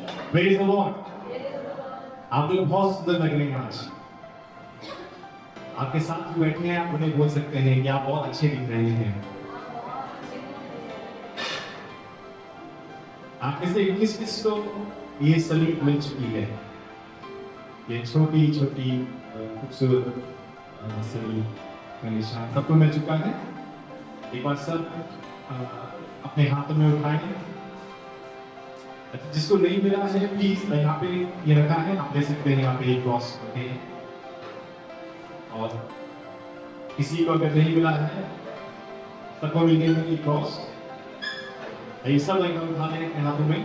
Praise the Lord. आप लोग बहुत सुंदर लग रहे हैं आज। आपके साथ जो बैठे हैं आप उन्हें बोल सकते हैं कि आप बहुत अच्छे दिख रहे हैं। आप में से किस को ये सलीब मिल चुकी है? ये छोटी छोटी खूबसूरत सलीब का निशान सबको मिल चुका है। एक बार सब अपने हाथों में उठाएं। जिसको नहीं मिला है प्लीज यहाँ पे ये रखा है, आप ले सकते हैं। यहाँ पे एक क्रॉस रखे हैं और किसी को अगर नहीं मिला है सबको मिलेगा एक क्रॉस। ये सब लेकर उठा लें अपने हाथों में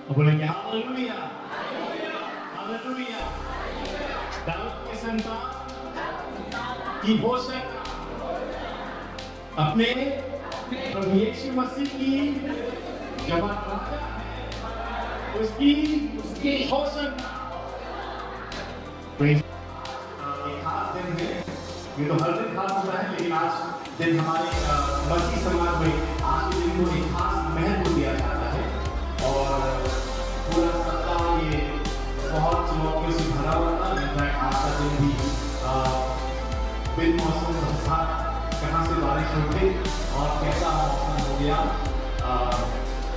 और बोलेंगे हालेलुया हालेलुया। दाऊद के संतान की घोषणा अपने प्रभु यीशु मसीह की जब राजा है उसकी घोषणा। एक खास दिन है, ये तो हर दिन खास होता है लेकिन आज दिन हमारे मसीह समाज में आज के दिन को एक खास महत्व दिया जाता है और पूरा सप्ताह ये बहुत चुनौतियों से भरा हुआ था। इनफैक्ट आज का दिन भी बिन मौसम बरसात, कहाँ से बारिश हो गई और कैसा मौसम हो गया।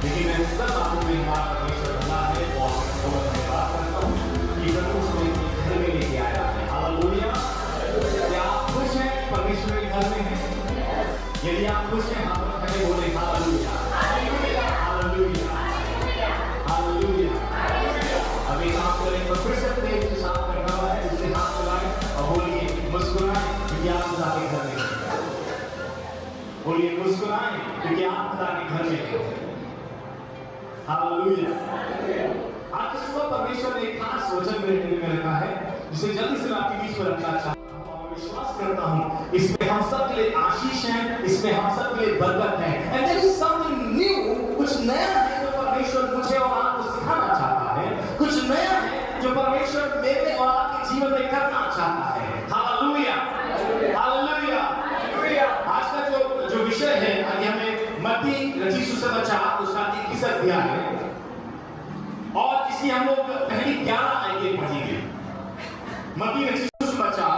लेकिन मैं सब बातों में हमारा परमेश्वर बना है और मैं धन्यवाद करता हूँ कि प्रभु हमें घर में लेके आया है। हालेलुया। क्या आप खुश हैं परमेश्वर के घर में हैं? यदि आप खुश हैं आप खड़े बोले हालेलुया हालेलुया हालेलुया। अभी काम करें तो फिर से तेज के साथ कर रहा है, उससे हाथ मिलाएं और बोलिए मुस्कुराएं क्योंकि आप खुदा के घर में हैं। बोलिए मुस्कुराएं क्योंकि आप खुदा के घर में हैं। हालेलुया। आज सुबह परमेश्वर ने एक खास वचन मेरे दिल में रखा है जिसे जल्दी से आपके बीच में रखना चाहता हूं और विश्वास करता हूं इसमें हम सब के लिए आशीष है, इसमें हम सब के लिए बरकत है। And there is something new, कुछ नया है जो परमेश्वर मुझे और आपको सिखाना चाहता है। कुछ नया है जो परमेश्वर मेरे और आपके जीवन में करना चाहता है। Hallelujah hallelujah. आज का जो विषय है आगे हमें मत्ती रचित सुसमाचार उसका 21 अध्याय है और इसकी हम लोग पहली 11 आयतें पढ़ेंगे। मत्ती रचित सुसमाचार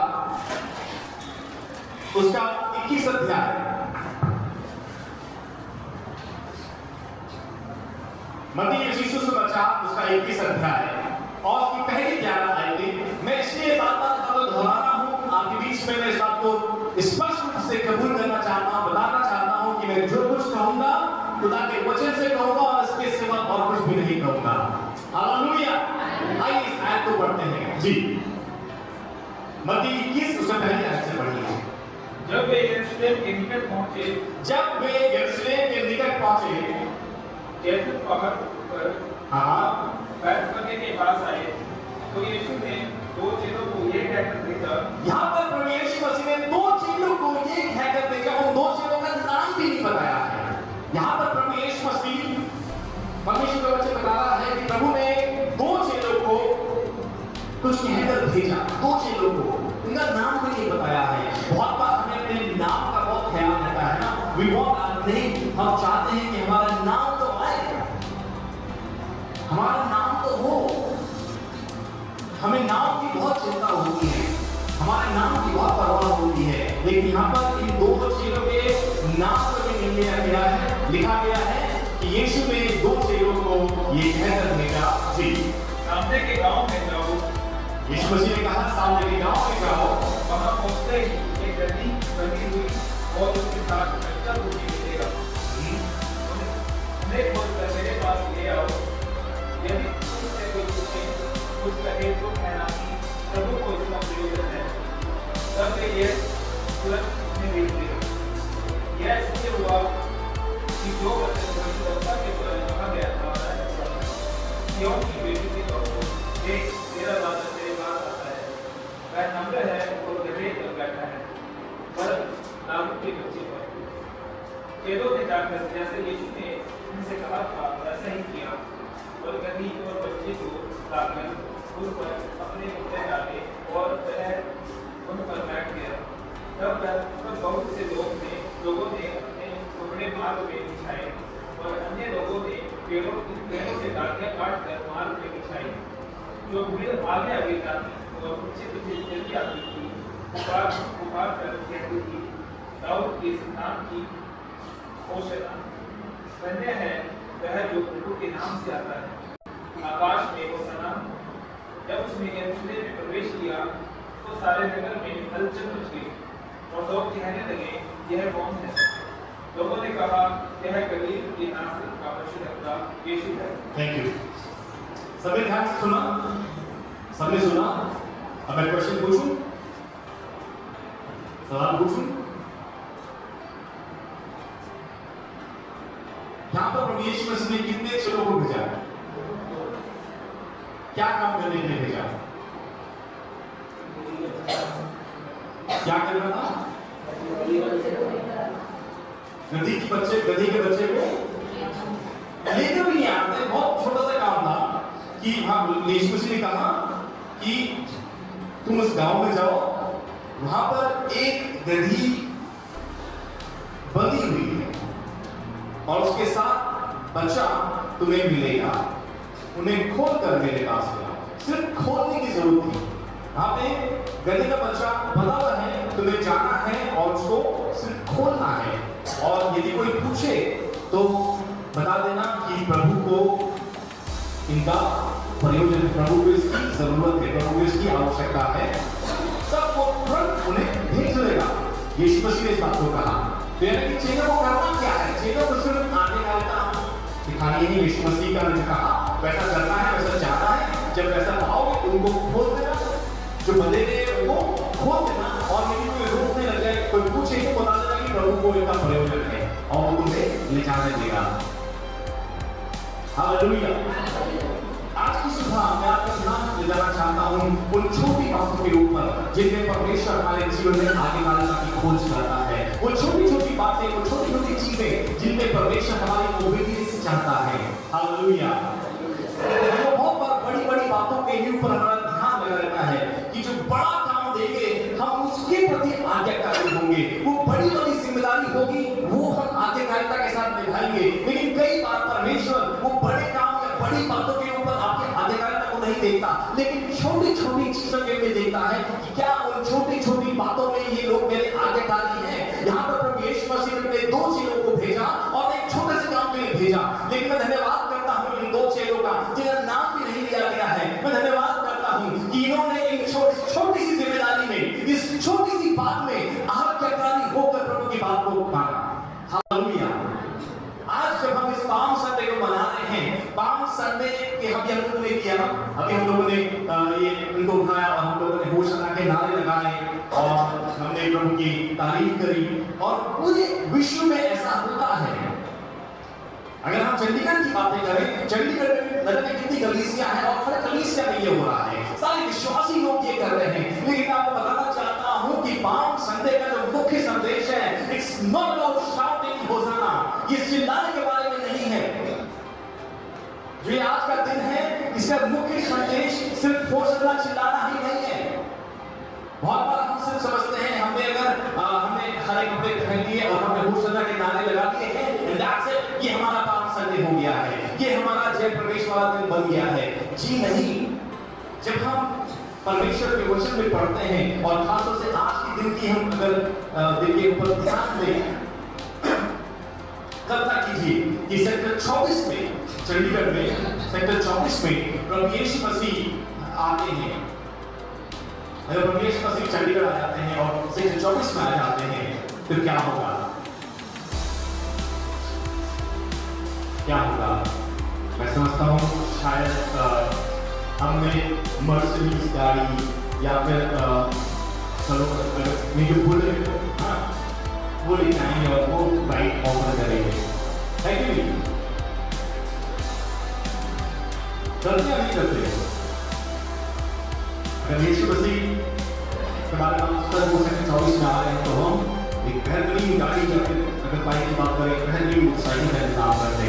उसका 21 अध्याय। मत्ती रचित सुसमाचार उसका 21 अध्याय और उसकी पहली 11 आयतें। मैं इसलिए बार-बार दोहरा रहा हूं आपके बीच में, मैं इस बात को स्पष्ट रूप से कबूल करना चाहता हूं, बताना चाहता हूं कि मैं जो कुछ कहूंगा खुदा के वचन से कहूंगा और इसके सिवा और कुछ भी नहीं कहूंगा। हालेलुया। आइए इस आयत को पढ़ते हैं जी। मत्ती 21 उसका पहली आयत से पढ़िए। जब वे यरूशलेम के निकट पहुंचे जैतून पहाड़ पर बैठने के पास आए तो यीशु ने दो चेलों को ये कहकर भेजा। यहाँ पर प्रभु यीशु मसीह ने दो चेलों को ये कहकर भेजा। उन दो चेलों का नाम भी नहीं बताया है। यहाँ पर प्रभु यीशु मसीह परमेश्वर का वचन बता रहा है कि प्रभु ने दो चेलों को कुछ कहकर भेजा। दो चेलों को उनका नाम भी नहीं बताया है। बहुत बार हमें अपने नाम का बहुत ख्याल रहता है ना। We want our name, हम चाहते हैं कि हमारा नाम तो आए, हमारा नाम तो हो। हमें नाम की बहुत चिंता होती है, हमारे नाम की बहुत परवाह होती है। लेकिन यहाँ पर इन दो चेलों के नाम को भी नहीं लिखा गया है। लिखा गया है कि यीशु ने दो चेलों को ये कहकर भेजा जी सामने के गांव में जाओ। यीशु मसीह ने कहा सामने के गांव में जाओ। वहां पहुंचते ही एक गद्दी बनी हुई और उसके साथ कच्चा रोटी मिलेगा। उन्हें खोलकर मेरे पास ले आओ। यदि तुमसे कोई पूछे कुछ कहे तो कहना कि प्रभु को इसका प्रयोजन है। तब वे ये तुरंत उन्हें भेज दिया। यह इसलिए हुआ कि जो वचन भविष्यद्वक्ता के द्वारा कहा गया था सिय्योन की बेटी से कहो, देख तेरा राजा तेरे पास आता है। वह नम्र है और गधे पर बैठा है पर नाजुक के बच्चे पर। चेलों ने जाकर जैसे यीशु ने उनसे कहा था वैसा ही किया और गधी और बच्चे को लाकर उन पर अपने कपड़े डाले और वह उन पर बैठ गया। तब बहुत से लोगों ने अपने कपड़े मार्ग में बिछाए और अन्य लोगों ने पेड़ों से डालियां काटकर मार्ग में बिछाई। जो भीड़ आगे आगे जाती और पीछे पीछे चली आती थी, पुकार कर कहती थी, दाऊद के संतान की होशाना। धन्य है वह जो प्रभु के नाम से आता है, आकाश में होशाना। जब उसने यरूशलेम में प्रवेश किया तो सारे नगर में हलचल मच गई और लोग कहने लगे, यह कौन है? लोगों ने कहा, यह गलील के नासरत का बशरता यीशु है। Thank you. सबने ध्यान से सुना? सबने सुना? अब मैं क्वेश्चन पूछूं? सवाल पूछूं? यहाँ पर प्रभु यीशु मसीह ने कितने चेलों को भेजा? क्या काम करने के लिए भेजा? क्या करना था? गधी के बच्चे को लेकर भी नहीं आते। बहुत छोटा सा काम था कि हाँ, यीशु मसीह ने कहा कि तुम उस गांव में जाओ, वहां पर एक गधी बंधी हुई है और उसके साथ बच्चा तुम्हें मिलेगा, उन्हें खोल कर मेरे पास लाओ। सिर्फ खोलने की जरूरत थी। वहां पे गधे का बच्चा बंधा हुआ है, तुम्हें जाना है और उसको सिर्फ खोलना है। और यदि कोई पूछे तो बता देना कि प्रभु को इनका प्रयोजन, प्रभु को इसकी जरूरत है, प्रभु को इसकी आवश्यकता है, सब वो तुरंत उन्हें भेज देगा। यीशु मसीह ने इस बात को कहा। तो यानी कि चेलों को करना क्या है? चेलों को सिर्फ आने का दिखानी है। यीशु मसीह का ने कहा वैसा करना है, वैसा चाहना है। जब वैसा पाओगे उनको खोल देना, जो बंधे गए उनको खोल देना। और यदि कोई रोकने लग जाए, कोई पूछे तो बता देना कि प्रभु को इनका प्रयोजन है और वो तुम्हें ले जाने देगा। हालेलुया। आज की सुबह मैं आपका ध्यान ले जाना चाहता हूँ उन छोटी बातों के ऊपर जिनमें परमेश्वर हमारे जीवन में आगे बढ़ने की खोज करता है। वो छोटी छोटी बातें, वो छोटी छोटी चीजें जिनमें परमेश्वर हमारी ओबीडियंस चाहता है। हालेलुया। वो बहुत बार बड़ी बड़ी बातों के ऊपर हमारा ध्यान लगा रहता है कि जो बड़ा काम देंगे हम उसके प्रति आज्ञाकारी होंगे, वो बड़ी बड़ी जिम्मेदारी होगी वो हम आज्ञाकारिता के साथ निभाएंगे। लेकिन कई बार परमेश्वर वो बड़े काम या बड़ी बातों के ऊपर आपकी आज्ञाकारिता को नहीं देखता, लेकिन छोटी छोटी चीजों के लिए देखता है कि क्या उन छोटी छोटी बातों में ये लोग मेरे आज्ञाकारी हैं। यहाँ पर प्रभु यीशु मसीह ने 2 चेलों को भेजा और एक छोटे से काम के लिए भेजा। लेकिन मैं धन्यवाद करता हूँ इन 2 चेलों का जिनका नाम भी नहीं लिया गया है। मैं धन्यवाद करता हूँ कि इन्होंने एक छोटी सी जिम्मेदारी में, इस छोटी सी बात में आज्ञाकारी होकर प्रभु की बात को माना। हालेलुया। आज जब हम इस पाम संडे को मना रहे हैं, पाम संडे के हम लोगों ने किया, अभी हम लोगों ने ये इनको उठाया और हम लोगों ने होशाना के नारे लगाए और हमने प्रभु की तारीफ करी। और पूरे विश्व में ऐसा होता है। अगर हम चंडीगढ़ की बातें करें, चंडीगढ़ में नगर में कितनी कलीसियां हैं और हर कलीसिया में ये हो रहा है, सारे विश्वासी लोग ये कर रहे हैं। लेकिन आपको बताना चाहता हूं कि पाम संडे का जो मुख्य संदेश है, इट्स नॉट अबाउट शाउटिंग होशाना, ये चिल्लाने के बारे में नहीं है। जो ये आज का दिन है, इसका मुख्य संदेश सिर्फ होशाना चिल्लाना ही नहीं है। बहुत बार हम सिर्फ समझते हैं हमने अगर हमने हरे कपड़े पहन लिए और हमने होशाना के नारे लगा दिए हैं, ये हमारा पाम संडे हो गया है, ये हमारा जय प्रवेश वाला दिन बन गया है। जी नहीं। जब हम परमेश्वर के वचन में पढ़ते हैं और खासतौर से आज के दिन की हम अगर दिन के ऊपर ध्यान दें, कल्पना कीजिए कि सेक्टर 24 में, चंडीगढ़ में सेक्टर 24 में प्रभु यीशु मसीह आते हैं। अगर प्रभु यीशु मसीह चंडीगढ़ आ जाते हैं और सेक्टर 24 में आ जाते हैं तो क्या होगा? क्या होगा? मैं समझता हूँ शायद हमने मर्सिडीज गाड़ी या फिर बुलेट वो लेके आएंगे और वो राइड ऑफर करेंगे, है कि नहीं? करते या नहीं करते? अगर यीशु मसीह के बारे में हम 24 में आ रहे हैं तो हम एक बेहतरीन गाड़ी या फिर अगर बाइक की बात करें बेहतरीन मोटरसाइकिल का इंतजाम करते,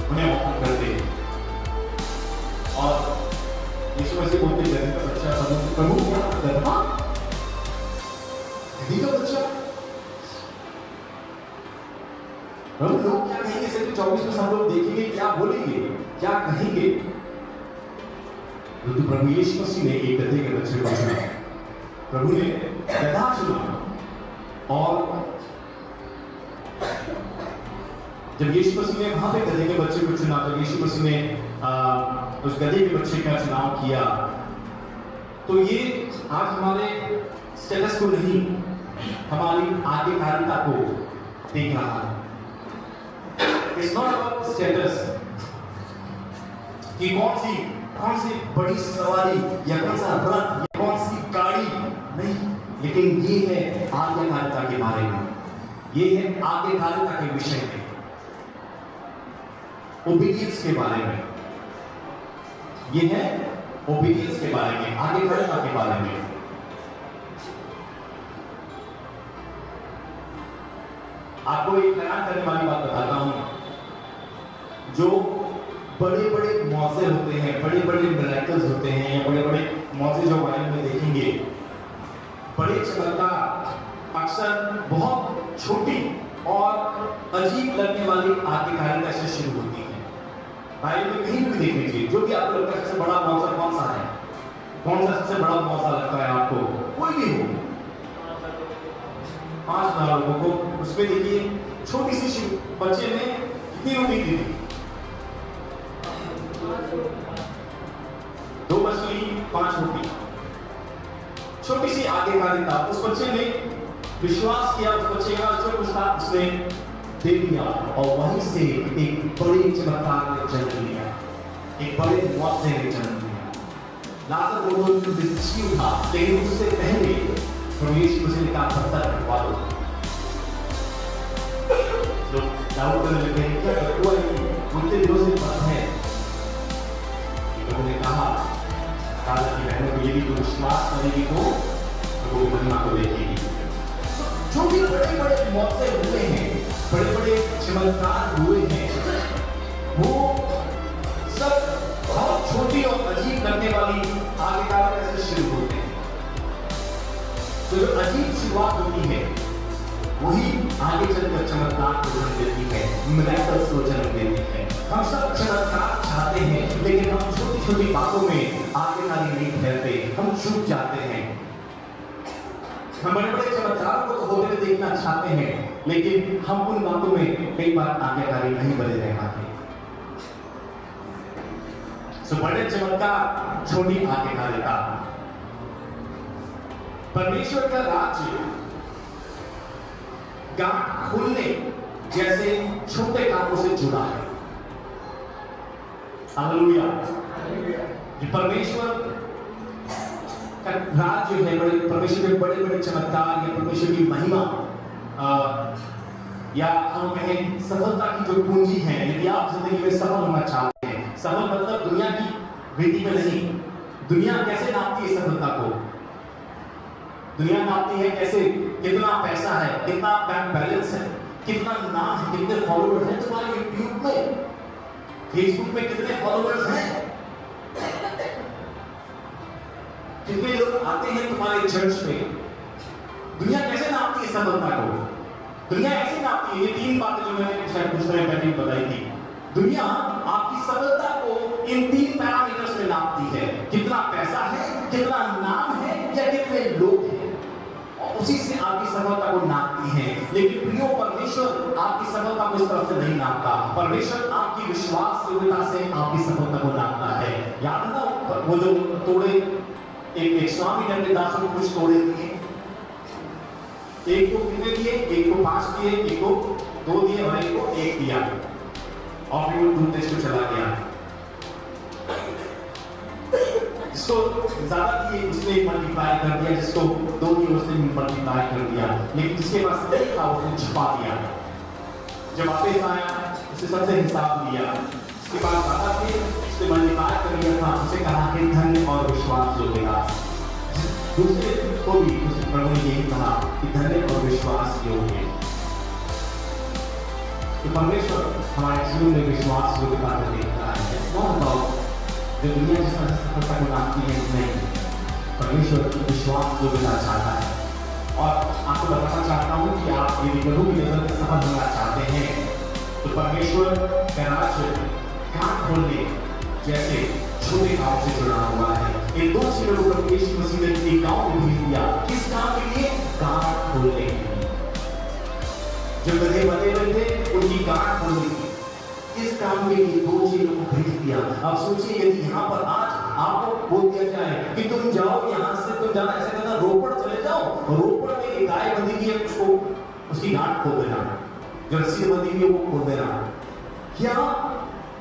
उन्हें ऑफर करते। और यीशु मसीह बोलते गधे का बच्चा प्रभु क्या गधा? गधी का बच्चा? प्रभु लोग क्या कहेंगे? सिर्फ 24 में सब लोग देखेंगे, क्या बोलेंगे, क्या कहेंगे? तो प्रभु यीशु मसीह ने एक गधे के बच्चे को चुना। प्रभु ने गधा चुना और जब यीशु मसीह ने वहां पे गधे के बच्चे को चुना, तो यीशु मसीह ने उस गधे के बच्चे का चुनाव किया। तो ये आज हमारे स्टेटस को नहीं, हमारी आधिकारिकता को देख रहा है। It's not about status कि कौन सी बड़ी सवारी या कौन सा रथ या कौन सी गाड़ी नहीं, लेकिन ये है आज्ञाकारिता के बारे में, ये है आज्ञाकारिता के विषय में, ओबीडियंस के बारे में, ये है ओबीडियंस के बारे में, आज्ञाकारिता के बारे में। आपको एक हैरान करने वाली बात बताता हूं। जो बड़े बड़े मौजे होते हैं, बड़े बड़े मिरेकल्स होते हैं, या बड़े बड़े मौजे जो बाइबल में देखेंगे, बड़े चमत्कार अक्सर बहुत छोटी और अजीब लगने वाली आज्ञाकारिता से शुरू होती है। बाइबल में कहीं भी देख लीजिए, जो भी आपको लगता है सबसे बड़ा मौजा कौन सा है, कौन सा सबसे बड़ा मौजा लगता है आपको, कोई भी हो, 5,000 लोगों को, उसमें देखिए छोटी सी बच्चे ने कितनी उम्मीद थी, 2 मछली 5 रोटी, छोटी सी आज्ञाकारिता। उस बच्चे ने विश्वास किया, उस बच्चे का जो कुछ था उसने दे दिया, और वहीं से एक बड़ी चमत्कार ने जन्म लिया, एक बड़े मौजे ने जन्म लिया। लाजर को मृत्यु था, लेकिन उससे पहले यीशु मसीह ने कहा पत्थर कटवा दो। दाऊद करने लगे, क्या कटवा मुझसे दिनों से पत्थर है। उन्होंने कहा राजा की बहनों को, यदि तो विश्वास करेगी तो वो महिमा को देखेगी। जो भी बड़े बड़े मौके हुए हैं, बड़े बड़े चमत्कार हुए हैं, वो सब बहुत छोटी और अजीब लगने वाली आज्ञाकारिता से शुरू होते हैं। तो जो अजीब शुरुआत होती है वही आगे चलकर चमत्कार को जन्म देती है, मिरेकल्स को जन्म देती है। हम सब चमत्कार चाहते हैं, लेकिन हम छोटी छोटी बातों में आज्ञाकारी नहीं ठहरते, हम चूक जाते हैं। हम बड़े बड़े चमत्कारों को तो होते हुए देखना चाहते हैं, लेकिन हम उन बातों में कई बार आज्ञाकारी नहीं बने रह पाते। सो बड़े चमत्कार, छोटी आज्ञाकारिता। परमेश्वर का राज्य गांठ खुलने जैसे छोटे कामों से जुड़ा है। हालेलुया। परमेश्वर का राज्य है, बड़े परमेश्वर के बड़े बड़े चमत्कार या परमेश्वर की महिमा, या हम कहें सफलता की जो पूंजी है। यदि आप जिंदगी में सफल होना चाहते हैं, सफल मतलब दुनिया की रीति में नहीं। दुनिया कैसे नापती है सफलता को? दुनिया नापती है कैसे, कितना पैसा है, कितना बैंक बैलेंस है, कितना नाम है, कितने फॉलोअर्स हैं तुम्हारे यूट्यूब में, फेसबुक में कितने फॉलोअर्स हैं, कितने लोग आते हैं तुम्हारे चर्च में। दुनिया कैसे नापती है सफलता को? दुनिया ऐसे नापती है। ये 3 बातें जो मैंने शायद कुछ समय पहले बताई थी। दुनिया आपकी सफलता को इन 3 पैरामीटर्स में नापती है, कितना पैसा है, कितना नाम है, या कितने लोग हैं, और उसी से आपकी सफलता को नापती है। लेकिन प्रियो, परमेश्वर आपकी सफलता को इस तरह से नहीं नापता। परमेश्वर आपकी विश्वास योग्यता से आपकी सफलता को नापता है। याद है ना वो जो तोड़े, एक स्वामी ने अपने दासों को कुछ तोड़े दिए, एक को कितने दिए, एक को 5 दिए, एक को 2 दिए और एक को 1 दिया, और फिर वो टूथपेस्ट को चला गया। जिसको ज्यादा दिए उसने मल्टीप्लाई कर दिया, जिसको 2 दिए उसने मल्टीप्लाई कर दिया, लेकिन जिसके पास 1 था उसने छुपा दिया। जब वापस आया उसने सबसे हिसाब लिया, उसके बाद ज्यादा थे उसने मल्टीप्लाई कर दिया था, उसे कहा कि धन्य और विश्वास योग्य दास। दूसरे को भी प्रभु ने यही कहा कि धन्य और विश्वास योग्य। तो परमेश्वर हमारे जीवन में विश्वास योग्यता को देखता है। जो दुनिया जिस तरह से सफलता को नापती है, नहीं, परमेश्वर विश्वास योग्यता चाहता है। और आपको बताना चाहता हूँ कि आप यदि प्रभु की नजर में सफल होना चाहते हैं, तो परमेश्वर का राज्य गांठ खोलने जैसे छोटे गांव से जुड़ा हुआ है। इन दो चीजों को प्रभु यीशु मसीह ने एक गांव में भेज दिया। किस काम के लिए? गांठ खोलने के लिए। जो गधे बने हुए थे उनकी गांठ खोलने की, इस काम के लिए दो चीजों को भेज दिया। अब सोचिए यदि यहाँ पर आज आपको बोल दिया जाए कि तुम जाओ यहाँ से, तुम जाना ऐसे करना, रोपड़ चले जाओ, रोपड़ में एक गाय बंधी हुई है, उसको उसकी गांठ खोल देना, जो रस्सी से बंधी हुई है वो खोल देना। क्या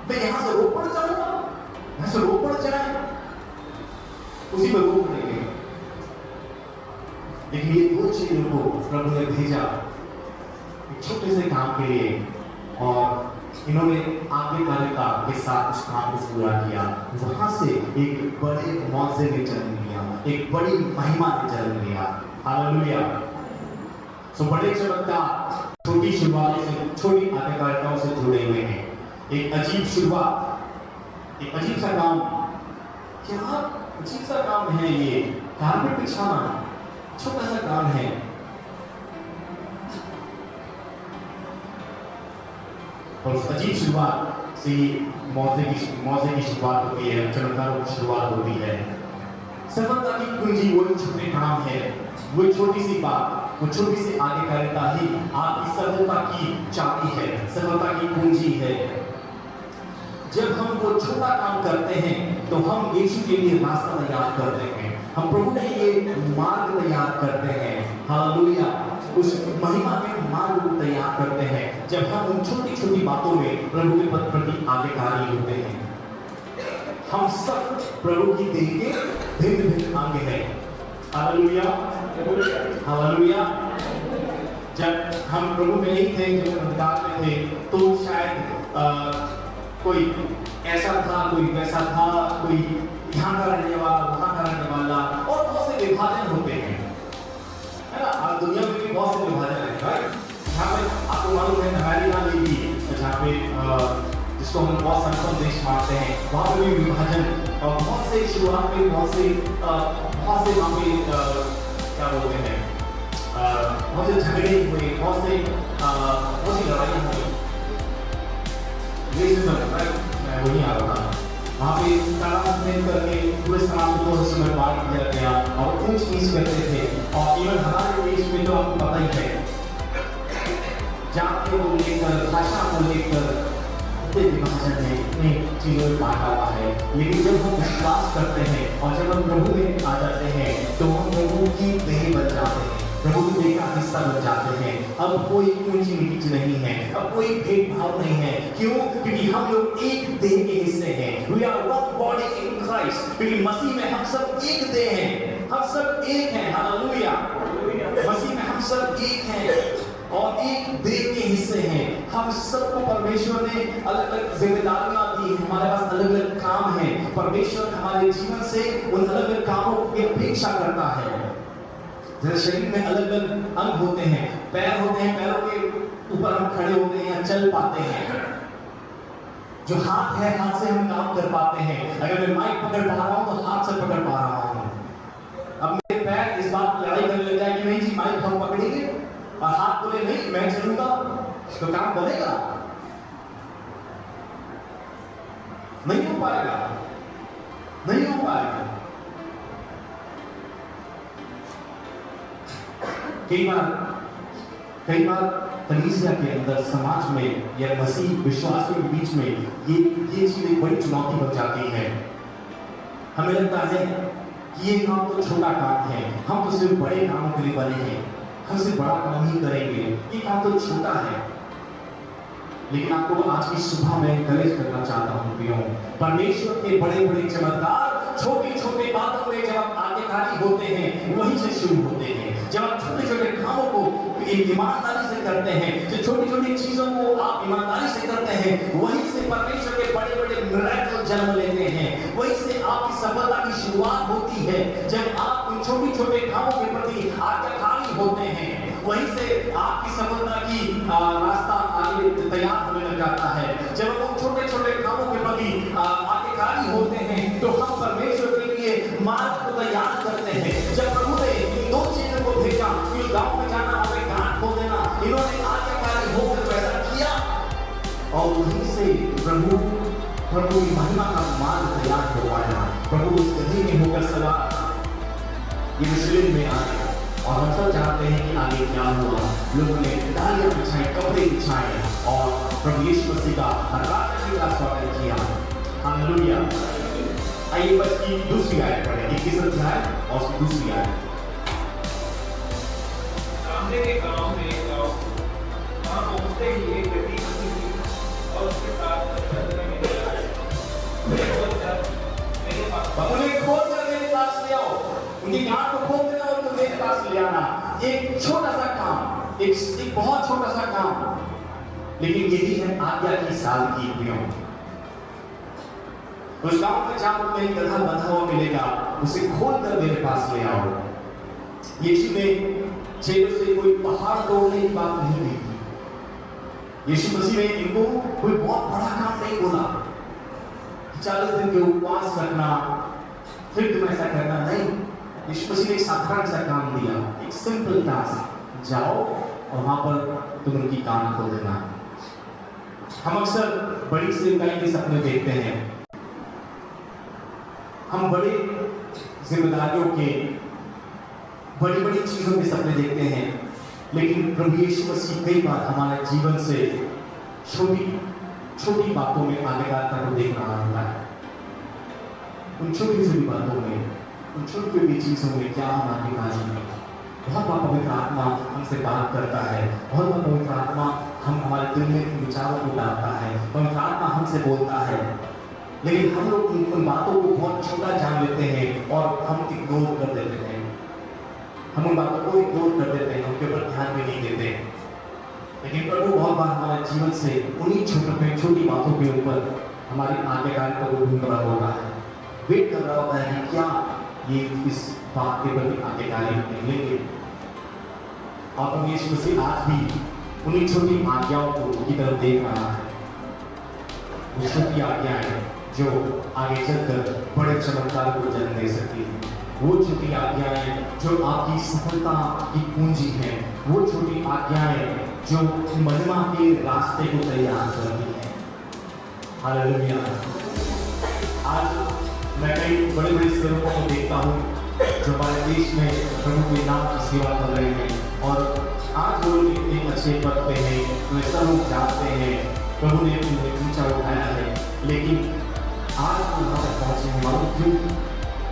मैं यहाँ से रोपड़ जाऊंगा? यहाँ से रोपड़ जाए, उसी में रोक लेंगे। लेकिन ये दो चीजों को प्रभु ने भेजा एक छोटे से काम के लिए, और इन्होंने आज्ञाकारिता के साथ उस काम को पूरा किया। वहां से एक बड़े मौजे ने जन्म लिया, एक बड़ी महिमा ने जन्म लिया। हालेलुया। सो बड़े चमत्कार छोटी शुरुआत से, छोटी आज्ञाकारिताओं से जुड़े हुए हैं। एक अजीब शुरुआत, एक अजीब सा काम। क्या अजीब सा काम है ये? कारपेट बिछाना छोटा सा काम है, और उस अजीब शुरुआत से मौजे की शुरुआत होती है, चमत्कारों की शुरुआत होती है। सफलता की कुंजी वही छोटे काम है, वो छोटी सी बात, वो छोटी सी आज्ञाकारिता ही आपकी सफलता की चाबी है, सफलता की कुंजी है। जब हम वो छोटा काम करते हैं तो हम यीशु के लिए रास्ता तैयार करते हैं, हम प्रभु के लिए मार्ग तैयार करते हैं। हालेलुया। उस महिमा के मार्ग को तैयार करते हैं जब हम उन छोटी छोटी बातों में प्रभु के प्रति आज्ञाकारी होते हैं। हम सब प्रभु की देह के भिन्न भिन्न अंग हैं। Hallelujah, hallelujah. जब हम प्रभु में नहीं थे, जब अंधकार में थे, तो शायद कोई ऐसा था, कोई वैसा था, कोई यहाँ का रहने वाला, वहाँ का रहने वाला, और बहुत से विभाजन होते हैं, है ना। आज दुनिया में भी बहुत से विभाजन है, राइट। यहाँ पे आपको मालूम है अमेरिका में भी, जहाँ पे जिसको हम बहुत संपन्न देश मानते हैं, वहाँ पे भी विभाजन, और बहुत से शुरुआत में बहुत से वहाँ पे क्या बोलते हैं, बहुत से झगड़े हुए, बहुत सी लड़ाइयाँ हुई, मैं वही आ रहा था। वहाँ पे करके पूरे समाज को समय बांट दिया गया और ऊंच नीच करते थे। और इवन हमारे देश में तो आपको पता ही है, जाति को लेकर, भाषा को लेकर विभाजन है, इतनी चीजों में बांटा हुआ है। लेकिन जब हम विश्वास करते हैं और जब हम प्रभु में आ जाते हैं तो हम प्रभु की देह बन जाते हैं, प्रभु की देह का हिस्सा बन जाते हैं। अब कोई ऊंची नीच नहीं है, अब कोई भेदभाव नहीं है। क्यों? क्योंकि हम लोग एक देह के हिस्से हैं। We are one body in Christ। क्योंकि मसीह में हम सब एक देह हैं, हम सब एक हैं। हालेलुया। मसीह में हम सब एक हैं और एक देह के हिस्से हैं। हम सबको परमेश्वर ने अलग अलग जिम्मेदारियां दी, हमारे पास अलग अलग काम है। परमेश्वर हमारे जीवन से उन अलग अलग कामों की अपेक्षा करता है। जैसे शरीर में अलग अलग अंग होते हैं, पैर होते हैं, पैरों के ऊपर हम खड़े होते हैं या चल पाते हैं। जो हाथ है, हाथ से हम काम कर पाते हैं। अगर मैं माइक पकड़ पा रहा हूँ तो हाथ से पकड़ पा रहा हूँ। अब मेरे पैर इस बात पर लड़ाई करने लग जाए कि नहीं जी माइक हम पकड़ेंगे, और हाथ बोले नहीं मैं चलूंगा, तो काम बनेगा? नहीं हो पाएगा, नहीं हो पाएगा। कई बार कलीसिया के अंदर, समाज में या मसीह विश्वासियों के बीच में ये चीज एक बड़ी चुनौती बन जाती है। हमें लगता है कि ये काम तो छोटा काम है, हम तो सिर्फ बड़े कामों के लिए बने हैं, हम सिर्फ बड़ा काम ही करेंगे, ये काम तो छोटा है। लेकिन आपको आज की सुबह में एनकरेज करना चाहता हूँ प्रियो, परमेश्वर के बड़े बड़े चमत्कार छोटी छोटी बातों में जब आप आज्ञाकारी होते हैं वहीं से शुरू होते हैं। जब आप छोटे छोटे कामों को ईमानदारी से करते हैं, जो छोटी छोटी चीजों को आप ईमानदारी से करते हैं, वहीं से परमेश्वर के बड़े बड़े मिरेकल जन्म लेते हैं। वहीं से आपकी सफलता की शुरुआत होती है। जब आप उन छोटे छोटे कामों के प्रति आज्ञाकारी होते हैं, वहीं से आपकी सफलता की रास्ता आगे तैयार होने लग जाता है। जब हम छोटे छोटे कामों के प्रति आज्ञाकारी होते हैं तो हम परमेश्वर के लिए मार्ग को तैयार करते हैं। जब प्रभु ने इन दो चीजों को भेजा, इस गांव में जाना, हमें गांठ खोल देना, इन्होंने आज्ञाकारी होकर वैसा किया। प्रभु की महिमा का मार्ग तैयार करवाया। प्रभु उस गधी में होकर सवार यरूशलेम में आए और हम सब जानते हैं कि आगे क्या हुआ। लोगों ने डालियां बिछाई, कपड़े बिछाए और प्रभु यीशु मसीह का राजकीय का स्वागत किया। हालेलुया। आइए बस की दूसरी आयत पढ़ें, 21 अध्याय और उसकी दूसरी आयत। सामने के गांव में एक गांव, वहां पहुंचते ही एक गधी फंसी थी और उसके साथ बंधने में लगा है। मेरे खोल कर मेरे पास ले आओ। उनकी गांठ को खोल देना और मेरे पास ले आना। एक छोटा सा काम, एक बहुत छोटा सा काम, लेकिन यही है आज्ञा की सादगी प्रियो। उस गांव में जहां तुम्हें गधा बंधा हुआ मिलेगा, उसे खोल कर मेरे पास ले आओ। यीशु ने चेलों से कोई पहाड़ तोड़ने की बात नहीं की। यीशु मसीह ने इनको कोई बहुत बड़ा काम नहीं बोला, 40 दिन के उपवास करना, फिर तुम ऐसा करना नहीं। यीशु मसीह ने एक साधारण सा काम दिया, एक सिंपल टास्क, जाओ और वहां पर तुम उनकी कान खोल देना। हम अक्सर बड़ी सेवकाई के सपने देखते हैं, हम बड़े जिम्मेदारियों के, बड़ी बड़ी चीजों के सपने देखते हैं, लेकिन प्रभु यीशु मसीह कई बार हमारे जीवन से छोटी छोटी बातों में आज्ञाकारिता को देख रहा होता है। उन छोटी छोटी बातों में, उन छोटी छोटी चीजों में क्या हम आज्ञाकारी हैं। बहुत बार पवित्र आत्मा हमसे बात करता है, बहुत बार पवित्र आत्मा हम हमारे दिल में विचारों को डालता है, पवित्र आत्मा हमसे बोलता है, लेकिन हम लोग उन बातों को बहुत छोटा जान लेते हैं और हम इग्नोर कर देते हैं। हम उन बातों को इग्नोर कर देते हैं, उनके ऊपर ध्यान भी नहीं देते। लेकिन प्रभु बहुत बार हमारे जीवन से उन्हीं छोटी बातों के ऊपर हमारी आज्ञाकारिता को ढूंढ रहा होता है, वेट कर रहा होता है कि क्या ये इस बात के प्रति आज्ञाकारी निकलेंगे। और प्रभु यीशु मसीह आज भी उन्हीं छोटी आज्ञाओं की तरफ देख रहा है। वो छोटी आज्ञाएं जो आगे चलकर बड़े चमत्कार को जन्म दे सकती है, वो छोटी आज्ञाएं जो आपकी सफलता की कुंजी है, वो छोटी आज्ञाएं जो महिमा के रास्ते को तैयार करती है। हालेलुया। आज मैं कई बड़े बड़े सेवकों को देखता हूँ जो हमारे देश में प्रभु के नाम की सेवा कर रहे हैं, और आज वो एक अच्छे पद पे हैं, वे सब लोग जानते हैं, प्रभु ने उन्हें ऊंचा उठाया है, लेकिन आज वो वहाँ तक पहुँचे हैं। मालूम क्यों?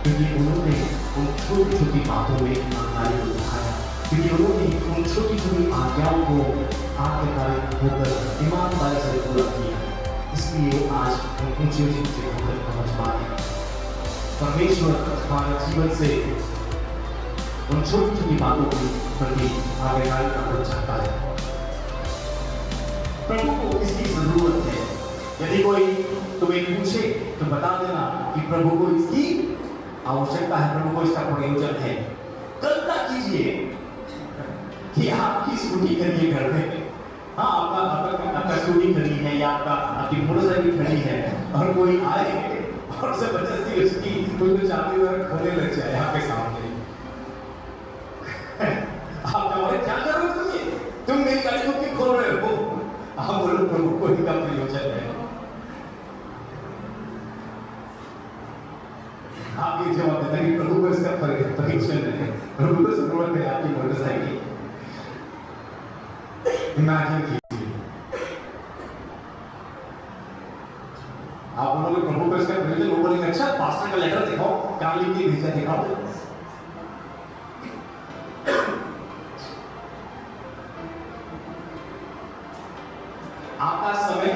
क्योंकि उन्होंने उन छोटी छोटी बातों में ईमानदारी को दिखाया, क्योंकि उन्होंने उन छोटी छोटी आज्ञाओं को आज्ञाकारी होकर ईमानदारी से पूरा किया। इसलिए आज हम ऊंचे ऊंचे होकर पहुँच पाए। परमेश्वर हमारे जीवन से उन छोटी छोटी बातों की प्रति आज्ञाकारिता को चाहता है। प्रभु को इसकी जरूरत है। यदि कोई तुम्हें पूछे तो बता देना कि प्रभु को इसकी आवश्यकता है, प्रभु को इसका प्रयोजन है। कल्पना कीजिए कि आपकी स्कूटी खड़ी है घर में, हाँ आपका स्कूटी खड़ी है या आपकी मोटरसाइकिल खड़ी है, और कोई आए और जबरदस्ती उसकी कोई चाबी वगैरह खोलने लग जाए आपके सामने। आप कहोगे क्या कर रहे हो तुम मेरी गाड़ी को क्यों खोल रहे हो? आप बोलो प्रभु को इनका प्रयोजन है। आप ये जवाब देते हैं कि प्रभु को इसका प्रयोजन है, प्रभु को जरूरत है आपकी मोटरसाइकिल। इमेजिन कीजिए, आप बोलोगे प्रभु को इसका प्रयोजन, वो बोलेंगे अच्छा पास्टर का लेटर दिखाओ, क्या लिख के भेजा दिखाओ। आपका समय,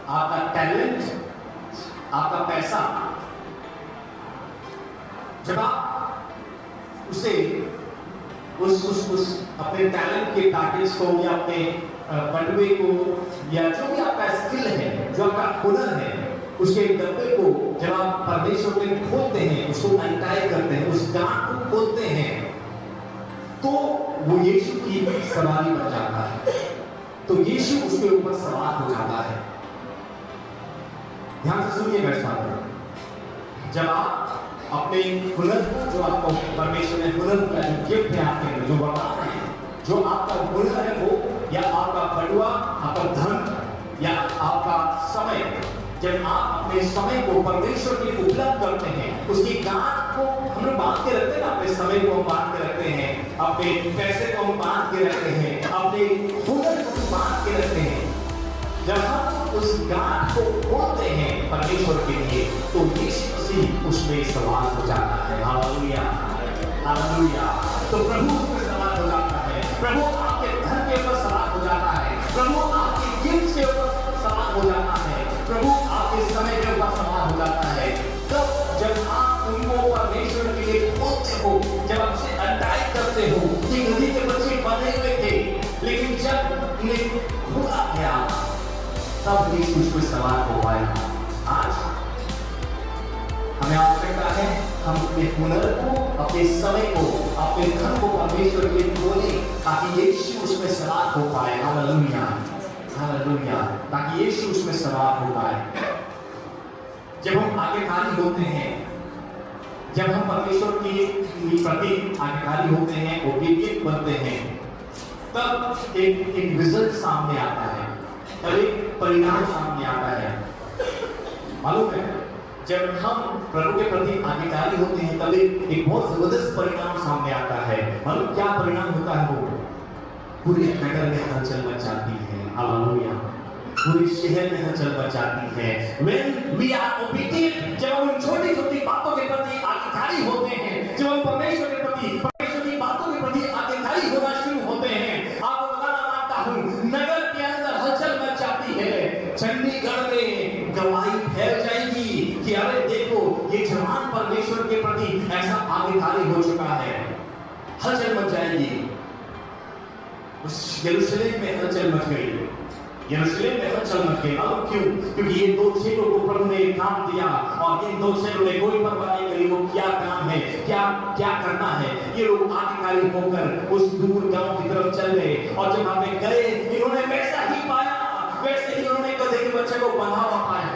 आपका टैलेंट, आपका पैसा, जब आप उसे उस अपने टैलेंट के पैकेज को या अपने बटुए को या जो भी आपका स्किल है, जो आपका हुनर है, उसके डब्बे को जब आप परमेश्वर में खोलते हैं, उसको अनटाई करते हैं, उस गांठ को खोलते हैं, तो वो यीशु की सवारी बन जाता है, तो यीशु उसके ऊपर सवार हो जाता है। ध्यान से सुनिए मेरे साथ, जब आप अपने हुनर, जो आपको परमेश्वर ने हुनर का जो गिफ्ट है आपके अंदर, जो वरदान है, जो आपका हुनर है, वो या आपका बटुआ, आपका धन या आपका समय, जब आप अपने समय को परमेश्वर के लिए उपलब्ध करते हैं, उसकी गांठ को हम लोग बांध के रखते हैं ना, अपने समय को हम बांध के रखते हैं, अपने पैसे को हम बांध के रखते हैं, अपने हुनर को बांध के रखते हैं। जब हम उस गांठ को खोलते हैं परमेश्वर के लिए, तो यीशु मसीह उसमें सवार हो जाता है। Hallelujah, hallelujah. तो प्रभु उसमें सवार हो जाता है, प्रभु आपके धन के ऊपर सवार हो जाता है, प्रभु आपके गिफ्ट के ऊपर सवार हो जाता है, प्रभु आपके समय के ऊपर सवार हो जाता है। तब जब आप उनको परमेश्वर के लिए खोलते हो, जब आप उसे अनटाई करते हो, कि नदी के बच्चे बंधे हुए थे, लेकिन जब उन्हें खोला गया, तब यीशु उसमें सवार हो पाए। आज हमें आवश्यकता है हम अपने हुनर को, अपने समय को, अपने धन को परमेश्वर के लिए खोलें, ताकि यीशु उसमें सवार हो पाए। Hallelujah, hallelujah. ताकि यीशु उसमें सवार हो पाए। जब हम आज्ञाकारी होते हैं, जब हम परमेश्वर के प्रति आज्ञाकारी होते हैं, ओबीडिएंट बनते हैं, तब एक रिजल्ट सामने आता है, तब एक परिणाम सामने आता है। मालूम है, जब हम प्रभु के प्रति आज्ञाकारी होते हैं, तब एक बहुत जबरदस्त परिणाम सामने आता है। मालूम क्या परिणाम होता है? वो पूरे नगर में हलचल मच जाती है। हालेलुया। पूरे शहर में हलचल मच जाती है। When we are obedient, जब हम छोटी छोटी बातों के प्रति आज्ञाकारी होते हैं, जब हम परमेश्वर के प्रति, परमेश्वर की बातों के प्रति आज्ञाकारी होना शुरू होते हैं, आपको बताना मानता हूँ, नगर के अंदर हलचल मच जाती है। चंडीगढ़ में गवाही फैल जाएगी कि अरे देखो, ये जवान परमेश्वर के प्रति ऐसा आज्ञाकारी हो चुका है। हलचल मच जाएगी। उस यरूशलेम में हलचल मच गई। यरूशलेम में हलचल मच गई। मालूम क्यों? क्योंकि ये दो चेलों को प्रभु ने काम दिया, और इन दो चेलों ने कोई परवाह नहीं करी वो क्या काम है, क्या क्या करना है। ये लोग आज्ञाकारी होकर उस दूर गांव की तरफ चल गए, और जब वहां पे गए, इन्होंने वैसा ही पाया, वैसे ही उन्होंने गधे के बच्चे को बंधा हुआ पाया,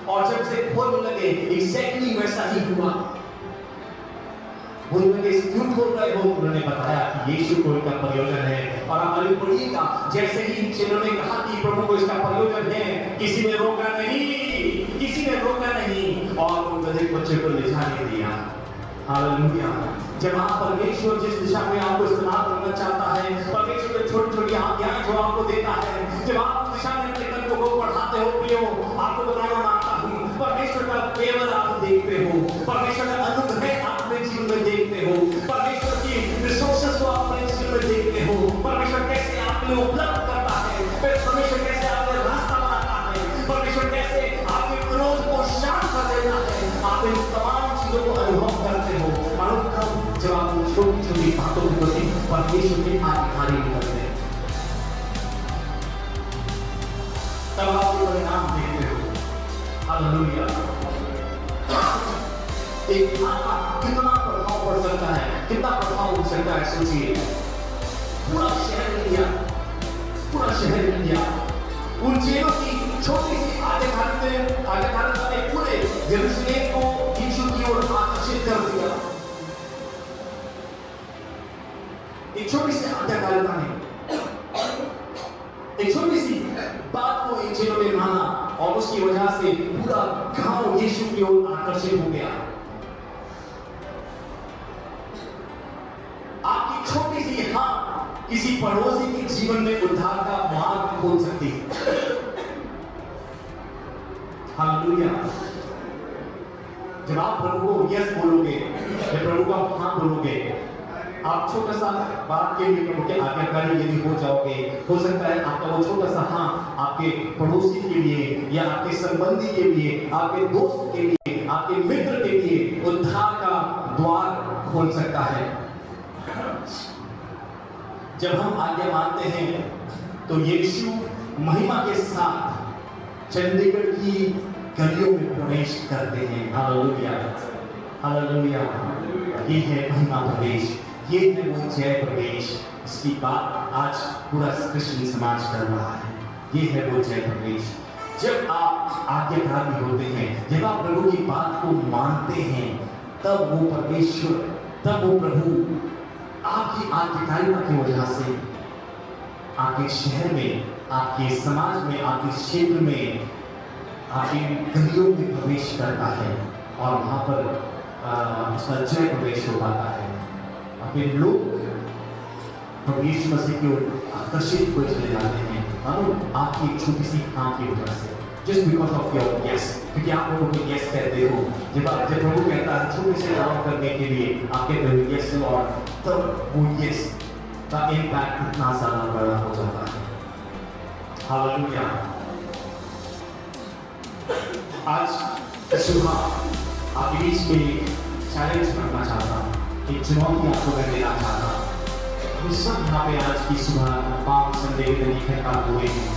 और जब से खोलने लगे, एग्जैक्टली वैसा ही हुआ। क्यों खोल रहे हो? उन्होंने बताया कि यीशु को इसका प्रयोजन है। और हमारी पढ़िएगा, जैसे ही चेलों ने कहा कि प्रभु को इसका प्रयोजन है, किसी ने रोका नहीं, किसी ने रोका नहीं, और उन गधे बच्चे को ले जाने दिया। हालेलुया। जब आप परमेश्वर जिस दिशा में आपको इस्तेमाल करना चाहता है, परमेश्वर की छोटी छोटी आज्ञाएं जो आपको देता है, जब आप उस दिशा में अपने कदमों को बढ़ाते हो, प्रियो, आपको बताना मानता हूँ, परमेश्वर का फेवर आप देखते हो, परमेश्वर का अनुग्रह आप अपने जीवन में देखते हो, परमेश्वर की रिसोर्सेस को आप अपने जीवन में देखते हो, परमेश्वर कैसे आपके लिए उपलब्ध करता है, परमेश्वर कैसे आपके रास्ता बनाता है, परमेश्वर कैसे आपके क्रोध को शांत कर देता है। आप इन तमाम चीजों को अनुभव करते हो। मालूम कब? जब आप उन छोटी छोटी बातों के प्रति परमेश्वर की आज्ञाकारी करते हैं, तब आप ये परिणाम देखते हो। हालेलुया। एक कितना प्रभाव पड़ सकता है, कितना प्रभाव हो सकता है, सोचिए। पूरा शहर इंडिया, पूरा शहर इंडिया उन चेलों की छोटी सी आज्ञाकारिता ने पूरे यरूशलेम को यीशु की ओर आकर्षित कर दिया। एक छोटी सी आज्ञाकारिता ने, एक छोटी सी बात को इन चेलों ने माना, और उसकी वजह से पूरा गांव यीशु की ओर आकर्षित हो गया। आपकी छोटी सी हाँ किसी पड़ोसी के जीवन में उद्धार का मार्ग खोल सकती है। हालेलुया। जब आप प्रभु को यस बोलोगे, जब प्रभु को आप हाँ बोलोगे, आप छोटा सा बात के लिए प्रभु के आज्ञाकारी यदि हो जाओगे, हो सकता है आपका वो छोटा सा हाँ आपके पड़ोसी के लिए, या आपके संबंधी के लिए, आपके दोस्त के लिए, आपके मित्र के लिए उद्धार का द्वार खोल सकता है। जब हम आज्ञा मानते हैं, तो यीशु महिमा के साथ चंडीगढ़ की गलियों में प्रवेश करते हैं। Hallelujah, hallelujah. ये है महिमा प्रवेश, ये है वो जय प्रवेश, इसकी बात आज पूरा क्रिश्चियन समाज कर रहा है। ये है वो जय प्रवेश। जब आप आज्ञाकारी होते हैं, जब आप प्रभु की बात को मानते हैं, तब वो परमेश्वर, तब वो प्रभु आपकी आज्ञाकारिता की वजह से आपके शहर में, आपके समाज में, आपके क्षेत्र में आपकी गलियों में प्रवेश करता है और वहाँ पर उसका जय प्रवेश हो पाता है। आपके लोग प्रभु यीशु मसीह की ओर आकर्षित हुए चले जाते हैं मानो आपकी एक छोटी सी काम की वजह से, just because of your yes, क्योंकि आप लोगों को yes कहते हो। जब प्रभु कहता है छोटे से काम करने के लिए आप कहते हो yes और तब वो yes का इम्पैक्ट इतना ज़्यादा बड़ा हो जाता है। हालेलुया। आज सुबह आपके बीच में चैलेंज करना चाहता हूँ, एक चुनौती आपको मैं देना चाहता हूँ। हम सब यहाँ पे आज की सुबह पाप संडे के दिन इकट्ठा हुए हैं।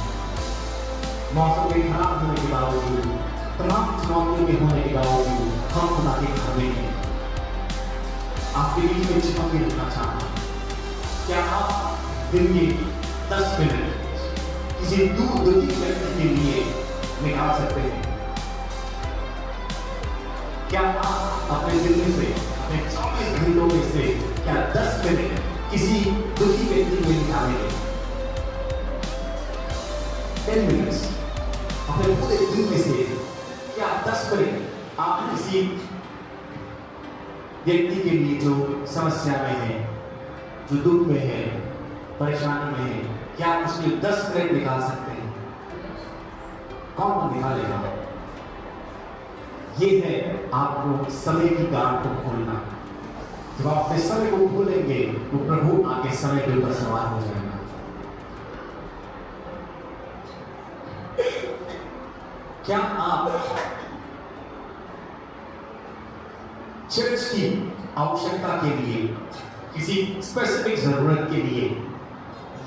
मौसम के खराब होने के बावजूद, तमाम चुनौतियों के होने के बावजूद हम खुदा के घर में हैं। आपके बीच में चुनौती रखना चाहता हूँ, क्या आप दिन के 10 मिनट किसी दुखी व्यक्ति के लिए निकाल सकते हैं? क्या आप अपने दिन में से, अपने 24 घंटों में से क्या 10 मिनट किसी दुखी व्यक्ति के लिए निकालेंगे? 10 मिनट्स अपने पूरे दिन में से क्या 10 मिनट आप किसी व्यक्ति के लिए जो समस्या में है, जो दुख में है, परेशानी में है, क्या आप उसमें 10 मिनट निकाल सकते हैं? कौन निकालेगा? ये है आपको समय की गांठ को खोलना। जब आप अपने समय को खोलेंगे तो प्रभु आपके समय के ऊपर सवार हो जाएगा। क्या आप चर्च की आवश्यकता के लिए, किसी स्पेसिफिक जरूरत के लिए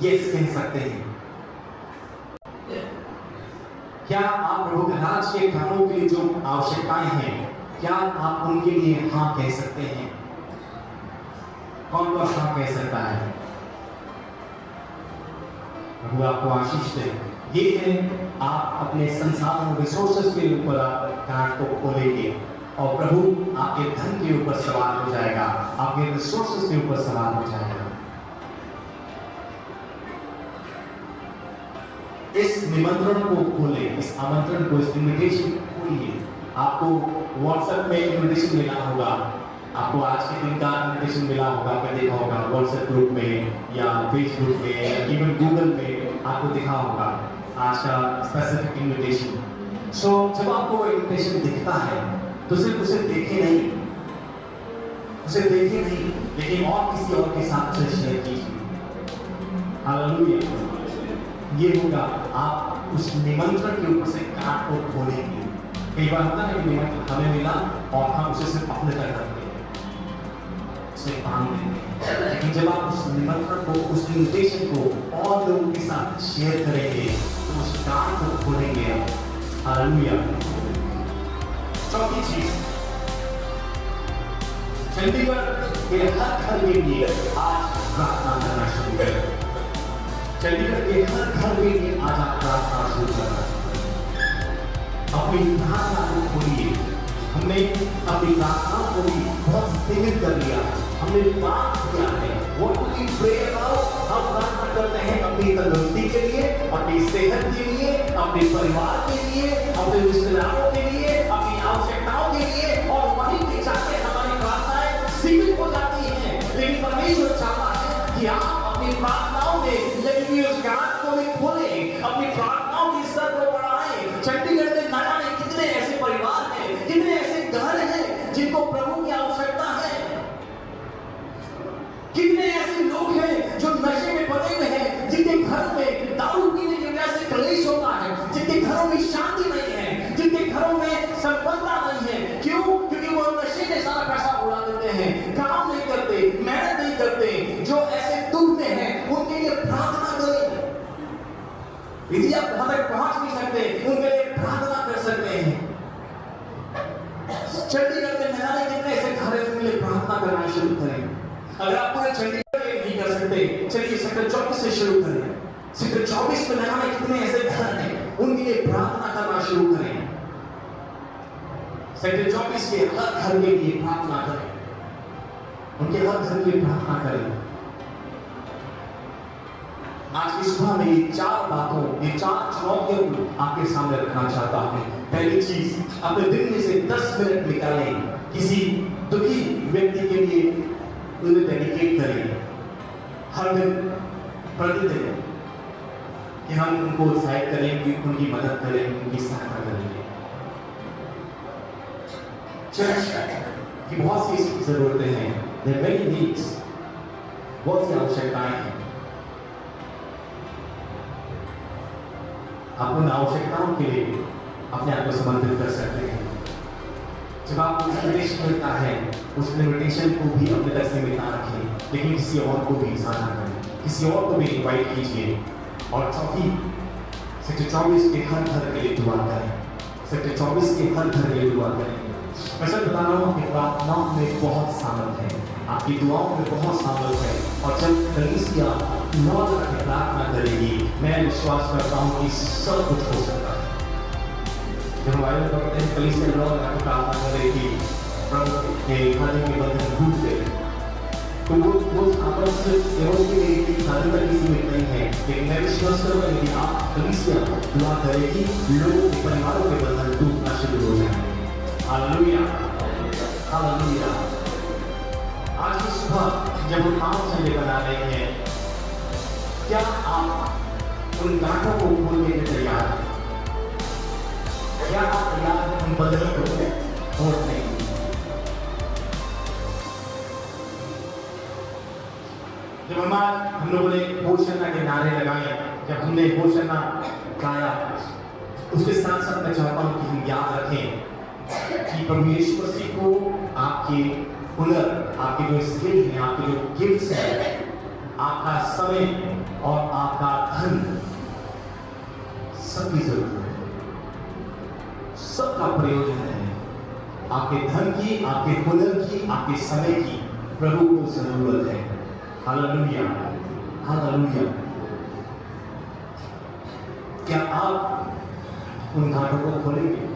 यस कह सकते हैं? क्या आप प्रभु के राज के कामों के लिए जो आवश्यकताएं हैं, क्या आप उनके लिए हाँ कह सकते हैं? कौन हाँ कह सकता है? प्रभु आपको आशीष दे। ये है आप अपने संसाधनों, रिसोर्सेस के ऊपर गांठ को खोलेंगे और प्रभु आपके धन के ऊपर सवार हो जाएगा, आपके रिसोर्सेस के ऊपर सवार हो जाएगा। इस निमंत्रण को खोले, इस आमंत्रण को, इस इन्विटेशन को खोलिए। आपको व्हाट्सएप में इन्विटेशन मिला होगा, आपको आज के दिन का इन्विटेशन मिला होगा, आपने देखा होगा व्हाट्सएप ग्रुप में या फेसबुक में या इवन गूगल में आपको दिखा होगा आज का स्पेसिफिक इन्विटेशन। सो जब आपको इन्विटेशन दिखता है तो सिर्फ उसे देखे नहीं, लेकिन और किसी और के साथ उसे शेयर कीजिए। हालेलुया। ये होगा आप उस निमंत्रण के ऊपर से गांठ को खोलेंगे। कई बार होता है कि निमंत्रण हमें मिला और हम उसे सिर्फ अपने तक रखते हैं, उसे बांध देते हैं, लेकिन जब आप उस निमंत्रण को, उस इन्विटेशन को और लोगों के साथ शेयर करेंगे तो उस गांठ को खोलेंगे आप। हालेलुया। चौथी चीज, चंडीगढ़ के हर घर के लिए आज प्रार्थना करना शुरू करें। चंडीगढ़ के हर घर के लिए आज आप प्रार्थना शुरू करना। अपनी प्रार्थना को खोलिए। हमने अपनी प्रार्थना को भी बहुत सीमित कर लिया, हमने बात किया है। What do we pray about? हम प्रार्थना करते हैं अपनी तंदुरुस्ती के लिए, अपनी सेहत के लिए, अपने परिवार के लिए, अपने रिश्तेदारों के लिए, अपनी आवश्यकताओं के लिए, और वहीं पे जाके हमारी प्रार्थनाएं सीमित हो जाती हैं। लेकिन परमेश्वर चाहता है कि आप अपनी प्रार्थनाओं में उस गांठ को भी खोलें, अपनी प्रार्थनाओं की स्तर को बढ़ाएं। चंडीगढ़ में न जाने कितने ऐसे परिवार हैं, कितने ऐसे घर हैं जिनको प्रभु की आवश्यकता है। कितने ऐसे लोग हैं जो नशे में पड़े हुए हैं, जिनके घर में दारू पीने की वजह से कलेश होता है, जिनके घरों में शांति नहीं है, जिनके घरों में संपन्नता नहीं है। क्यों? क्योंकि वो नशे में सारा पैसा उड़ा देते हैं, काम नहीं करते, मेहनत नहीं करते। जो ऐसे दुख में हैं उनके लिए प्रार्थना करें। यदि आप वहां तक पहुंच नहीं सकते, उनके लिए प्रार्थना कर सकते हैं। चंडीगढ़ में नया कितने ऐसे घर हैं, उनके लिए प्रार्थना करना शुरू करें। अगर आप पूरे चंडीगढ़ में नहीं कर सकते, चलिए सेक्टर 24 से शुरू करें। सेक्टर 24 में नया कितने ऐसे घर हैं, उनके लिए प्रार्थना करना शुरू करें। सेक्टर 24 के हर घर के लिए प्रार्थना करें, उनके हर घर के लिए प्रार्थना करें। आज की सुबह में ये 4 बातों, ये 4 चुनौतियों वाक्य आपके सामने रखना चाहता हूँ। पहली चीज, अपने दिन में से 10 मिनट निकालें, किसी दुखी व्यक्ति के लिए उन्हें डेडिकेट करें। हर दिन, प्रतिदिन, कि हम उनको उत्साहित करेंगे, उनकी मदद करें, उनकी सहायता करेंगे। चर्च की बहुत सी जरूरतें हैं, there are many needs, बहुत सी आवश्यकताएं हैं। आप उन आवश्यकताओं के लिए अपने आप को समर्पित कर सकते हैं। जब आपको इन्विटेशन मिलता है, उस इन्विटेशन को भी अपने तक सीमित ना रखें, लेकिन किसी और को भी साझा करें, किसी और को भी इनवाइट कीजिए। और चौथी, सेक्टर 24 के हर घर के लिए दुआ करें, सेक्टर 24 के हर घर के लिए दुआ करें। मैं सच बता रहा हूँ, आपकी प्रार्थनाओं में बहुत सामर्थ है, आपकी दुआओं में बहुत सामर्थ है। और जब कलीसिया लौट रखे प्रार्थना करेगी, मैं विश्वास करता हूँ कि सब कुछ हो सकता है। जब हमारे लोग कहते हैं कलीसिया लौट रखे प्रार्थना करेगी, प्रभु के खाने के बंधन टूट गए, तो वो आपस में सेवकों के लिए खाने तक ही सीमित नहीं है। लेकिन मैं विश्वास करूँगा यदि आप कलीसिया दुआ करेगी, लोगों के परिवारों के बंधन टूटना शुरू हो जाएंगे। Hallelujah, hallelujah. आज की सुबह जब हम आम संडे बना रहे हैं, क्या आप उन गांठों को खोलने के तैयार हैं? क्या आप तैयार हैं उन बंधनों को तोड़ने के लिए? जब हम लोगों ने होशाना के नारे लगाए, जब हमने होशाना गाया, उसके साथ साथ मैं चाहता हूँ कि हम याद रखें कि प्रभु यीशु मसीह को आपके हुनर, आपके जो स्किल हैं, आपके जो गिफ्ट्स हैं, आपका समय और आपका धन, सबकी जरूरत है, सबका प्रयोजन है। आपके धन की, आपके हुनर की, आपके समय की प्रभु को जरूरत है। Hallelujah, hallelujah. क्या आप उन घाटों को खोलेंगे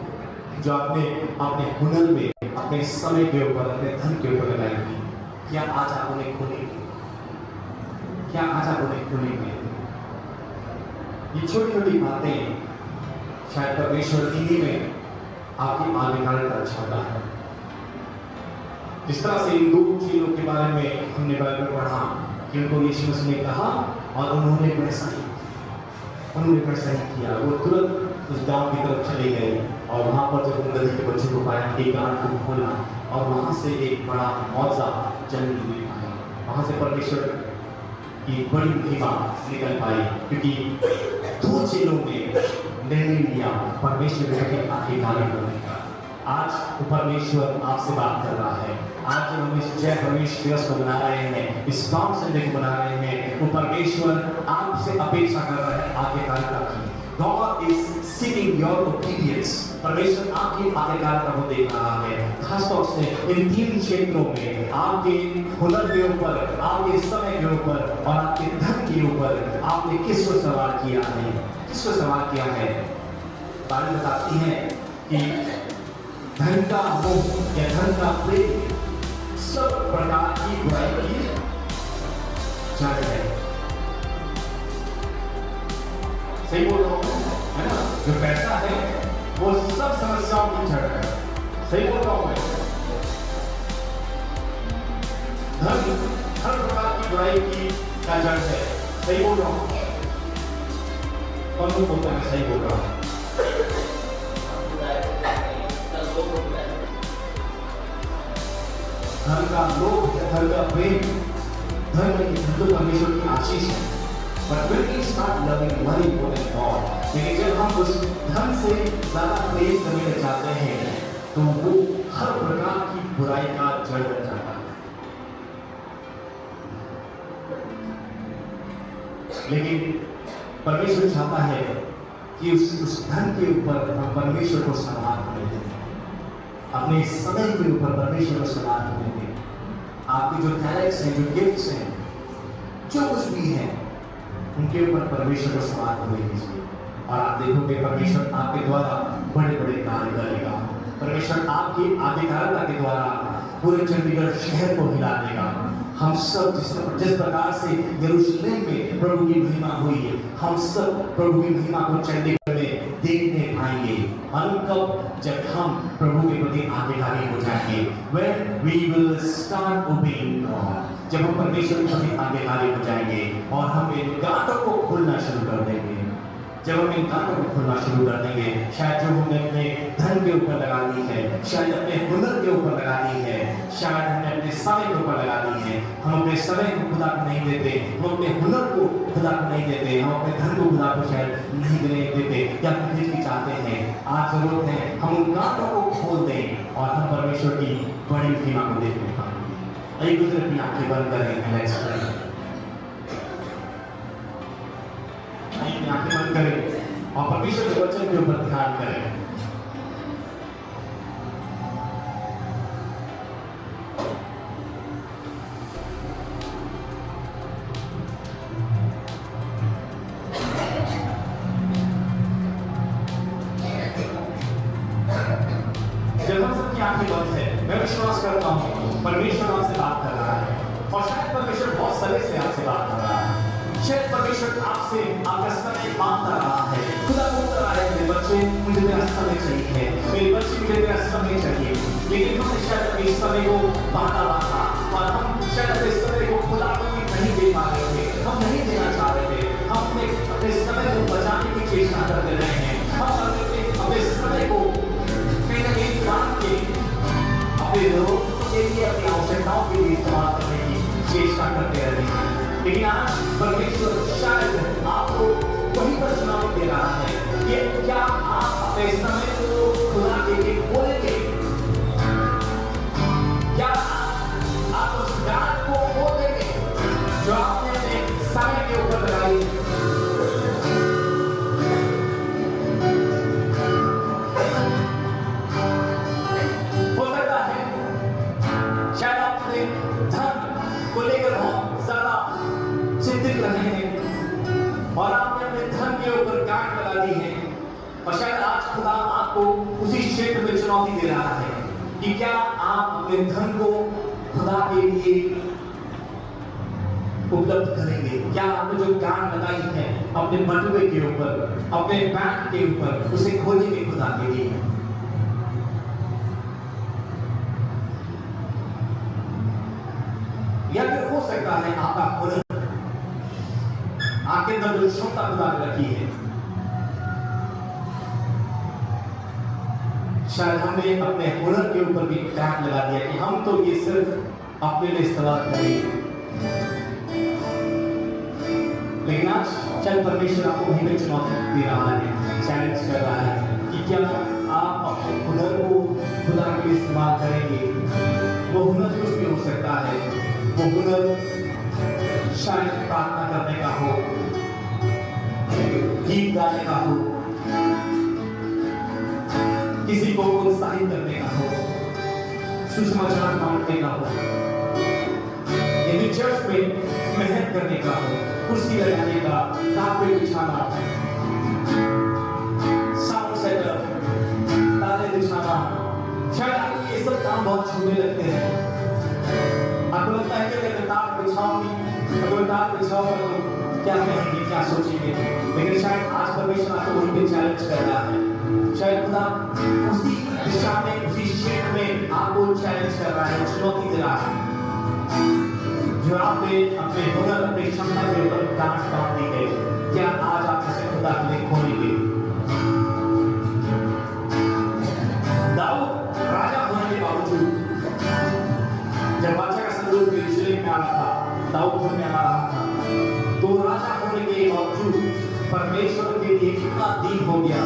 जो आपने अपने हुनर में, अपने समय के ऊपर, अपने धन के ऊपर लगाई थी? क्या आज आप उन्हें खोलेंगे? क्या आज आप उन्हें खोलेंगे? ये छोटी छोटी बातें शायद परमेश्वर इन्हीं में आपकी आधिकारिकता चाहता है। जिस तरह से इन 2 चीजों के बारे में हमने बाइबल पढ़ा कि उनको यीशु मसीह ने कहा और उन्होंने वैसा ही किया। वो तुरंत उस गांव की तरफ चले गए और वहां पर जब नदी के बच्चों को पाया, एक गांव को खोला और वहां से एक बड़ा मौजा जन्म ले पाया। वहां से परमेश्वर की बड़ी महिमा निकल पाई, क्योंकि 2 चेलों ने निर्णय लिया परमेश्वर के आज्ञाकारी बनने का। आज वो परमेश्वर आपसे बात कर रहा है। आज जब हम इस जय प्रवेश दिवस को मना रहे हैं, इस पाम संडे को मना रहे हैं, वो परमेश्वर आपसे अपेक्षा कर रहा है आज्ञाकारिता की। God is seeking your obedience। परमेश्वर आपकी आज्ञाकारिता को देख रहा है। खासतौर से इन 3 क्षेत्रों में, आपके हुनर के ऊपर, आपके समय के ऊपर और आपके धन के ऊपर आपने किसको सवाल किया है? किसको सवाल किया है? बाइबल बताती है कि धन का मोह या धन का प्रेम सब प्रकार की बुराई की जड़ है। सही बोल रहा हूँ, है ना? जो पैसा है वो सब समस्याओं की जड़ है। सही बोल रहा हूँ मैं? धन हर प्रकार की बुराई की जड़ है। सही बोल रहा हूँ? कौन बोलता है सही बोल रहा हूँ? धन का लोभ, धन का प्रेम, धन तो परमेश्वर की आशीष है। But when we start loving money more than God, लेकिन जब हम उस धन से ज्यादा प्रेम करने लग जाते हैं, तो वो हर प्रकार की बुराई का जड़ बन जाता है। लेकिन परमेश्वर चाहता है कि उस धन के ऊपर हम परमेश्वर को सम्मान करें, अपने समय के ऊपर परमेश्वर को सम्मान करें। आपके जो टैलेंट्स हैं, जो गिफ्ट्स हैं, जो कुछ भी है, उनके ऊपर परमेश्वर को सम्मान करें। और आप देखोगे परमेश्वर आपके द्वारा बड़े बड़े कार्य करेगा। परमेश्वर आपकी आज्ञाकारिता के द्वारा पूरे चंडीगढ़ शहर को हिला देगा। हम सब जिस प्रकार से यरूशलेम में प्रभु की महिमा हुई है, हम सब प्रभु की महिमा को चंडीगढ़ में अनुकंप जब हम प्रभु के प्रति आज्ञाकारी हो जाएंगे, when we will start obeying God, जब हम परमेश्वर के प्रति आज्ञाकारी हो जाएंगे और हम इन गांठों को खोलना शुरू कर देंगे, जब हम इन गांठों को खोलना शुरू कर देंगे, शायद जो हमने अपने धन के ऊपर लगा दी है, शायद अपने हुनर के ऊपर लगा दी है, शायद हमने अपने समय के ऊपर लगा दी है, हम अपने समय को खुदा को नहीं देते, हम अपने हुनर को खुदा को नहीं देते, हम अपने धन को खुदा को शायद नहीं देते, या फिर भी चाहते हैं। आज जरूरत है हम उन गांठों को खोल दें और हम परमेश्वर की बड़ी महिमा को देखने पाएंगे। एक दूसरे की आंखें बंद करें, लेट्स प्रे। आंखें बंद करें और परमेश्वर के वचन के ऊपर ध्यान करें। जब हम सबकी आंखें बंद है, मैं विश्वास करता हूँ परमेश्वर आपसे बात कर रहा है और शायद परमेश्वर बहुत समय से आपसे बात कर रहा है। शायद परमेश्वर आपसे आपका समय मांगता रहा है, खुदा बोलता रहा है, मेरे बच्चे मुझे तेरा समय चाहिए, मेरे बच्चे मुझे तेरा समय चाहिए, लेकिन हमने शायद अपने समय को बांटा हुआ था और हम शायद अपने समय को खुदा को नहीं दे पा रहे थे, हम नहीं देना चाह रहे थे, हम अपने समय को बचाने की चेष्टा करते रहे हैं, हम अपने समय को कहीं ना कहीं बांट के अपने जरूरतों के लिए, अपनी आवश्यकताओं के लिए इस्तेमाल करने की चेष्टा करते रहे हैं। लेकिन आज परमेश्वर शायद आपको वही पर चुनाव दे रहा है कि क्या आप अपने समय को खुदा के लिए खोलेंगे, क्या आप उस गांठ को खोल देंगे जो आपने अपने समय के ऊपर लगाई है। हो सकता है शायद आप अपने धन को लेकर बहुत ज्यादा चिंतित रहे हैं और आपने अपने धन के ऊपर गांठ लगा दी है और शायद आज खुदा आपको उसी क्षेत्र में चुनौती दे रहा है कि क्या आप अपने धन को खुदा के लिए उपलब्ध करेंगे, क्या आपने जो गांठ लगाई है अपने बटुए के ऊपर, अपने बैंक के ऊपर, उसे खोलेंगे खुदा के लिए। या फिर हो सकता है आपका हुनर, आपके अंदर जो क्षमता खुदा ने रखी है, शायद हमने अपने हुनर के ऊपर भी टैग लगा दिया कि हम तो ये सिर्फ अपने लिए इस्तेमाल करेंगे। लेकिन आज शायद परमेश्वर आपको वहीं पे चुनौती दे रहा है, चैलेंज कर रहा है कि क्या आप अपने हुनर को खुदा के लिए इस्तेमाल करेंगे। वो हुनर कुछ भी हो सकता है, वो हुनर शायद प्रार्थना करने का हो, गीत गाने का हो, किसी को उत्साहित करने का हो, सुसमाचार बांटने का हो, यदि चर्च में मेहनत करने का हो, कुर्सी लगाने का, कारपेट बिछाना, साउंड सेटअप, ताले बिछाना, शायद आपको ये सब काम बहुत छोटे लगते हैं। आपको लगता है कि अगर तार बिछाऊंगी, अगर तार बिछाऊंगा तो क्या कहेंगे, क्या सोचेंगे। लेकिन शायद आज परमेश्वर आपको वहीं पे चैलेंज कर रहा है, शायद खुदा उसी दिशा में, उसी क्षेत्र में आपको चैलेंज कर रहा है, चुनौती दे रहा है। जो आपने अपने हुनर, अपनी क्षमता के ऊपर गांठ बांध दी है, क्या आज आप इसे खुदा के लिए खोलेंगे। दाऊद राजा होने के बावजूद जब बादशाह का संदूक यरूशलेम में आ रहा था, दाऊद घर में आ रहा था, तो राजा होने के बावजूद परमेश्वर के लिए इतना दीन हो गया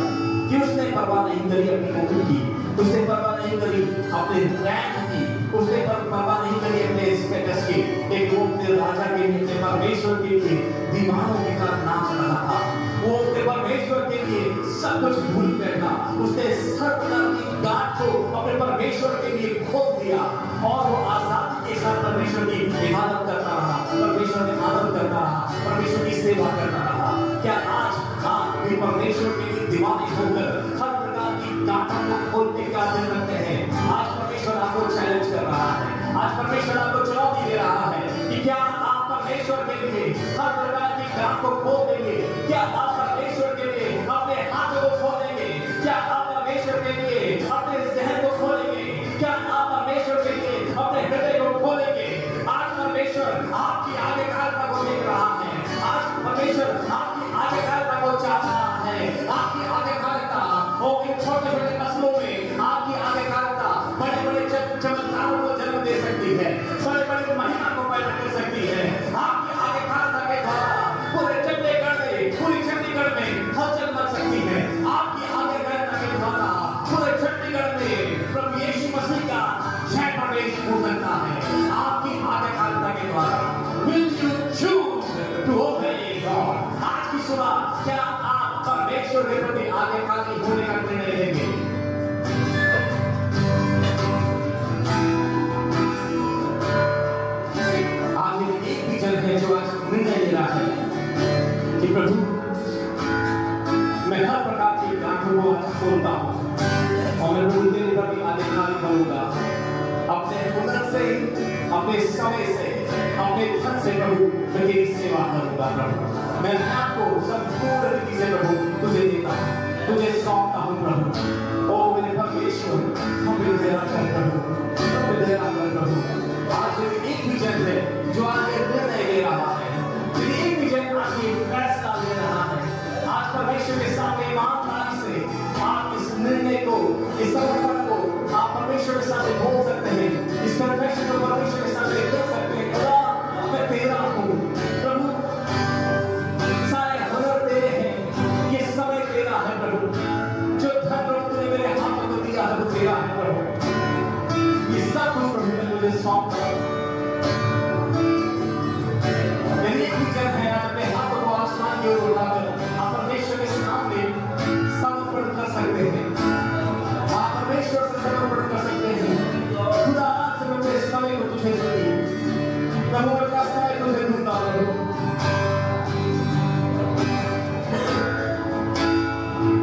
कि उसने परवाह नहीं करी अपनी नौकरी की, उसने परवाह नहीं करी अपने रैंक की, उसने परवाह नहीं करी अपने स्टेटस की, लेकिन वो अपने राजा के लिए, अपने परमेश्वर के लिए दीवानों की तरह नाच रहा था। वो अपने परमेश्वर के लिए सब कुछ भूल बैठा, उसने हर प्रकार की गांठ को अपने परमेश्वर के लिए खोल दिया और वो आजादी के साथ परमेश्वर की इबादत करता रहा, परमेश्वर में आदर करता रहा, परमेश्वर की सेवा करता रहा। क्या आज आप भी परमेश्वर के लिए दीवाने होकर हर प्रकार की गांठों को खोलने का दिल रखते हैं? आज परमेश्वर आपको चैलेंज कर रहा है, आज परमेश्वर आपको चुनौती दे रहा है कि क्या आप परमेश्वर के लिए हर प्रकार की गांठ को खोल देंगे? क्या आप परमेश्वर के लिए अपने हाथों को खोलेंगे? क्या आप परमेश्वर परमेश्वर के प्रति आज्ञाकारी होने का निर्णय लेंगे। आज एक भी जन है जो आज निर्णय ले रहा है कि प्रभु मैं हर प्रकार की गांठों को आज खोलता हूँ और मैं प्रभु तेरे प्रति आज्ञाकारी बनूंगा। अपने हुनर से, अपने समय से, अपने धन से प्रभु मैं तेरी सेवा करूंगा। प्रभु मैं आपको संपूर्ण रीति से प्रभु तुझे देता हूँ, तुझे सौंपता हूँ प्रभु। ओ मेरे परमेश्वर, हम तेरे रक्षक प्रभु, हम तेरे रक्षक प्रभु। आज यदि एक भी जन है जो आज ये निर्णय ले रहा है, यदि एक भी जन आज ये फैसला ले रहा है, आज परमेश्वर के सामने ईमानदारी से आप इस निर्णय को, इस समर्पण को आप परमेश्वर के सामने बोल सकते हैं, इस कन्फेशन को परमेश्वर के सामने कर सकते हैं। खुदा मैं तेरा हूँ प्रभु, सारे हुनर तेरे हैं, ये समय तेरा है प्रभु, जो धन प्रभु तूने मेरे हाथ में दिया है वो तेरा है प्रभु, ये सब कुछ प्रभु मैं तुझे सौंपता हूँ। यदि एक भी जन है अपने हाथों को आसमान की ओर उठाकर आप परमेश्वर के सामने समर्पण कर सकते हैं, आप परमेश्वर से समर्पण कर सकते हैं। खुदा आज से मैं अपने समय को तुझे दूंगी, प्रभु मैं अपना समय तुझे दूंगा प्रभु। Thank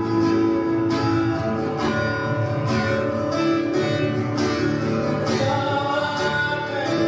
you.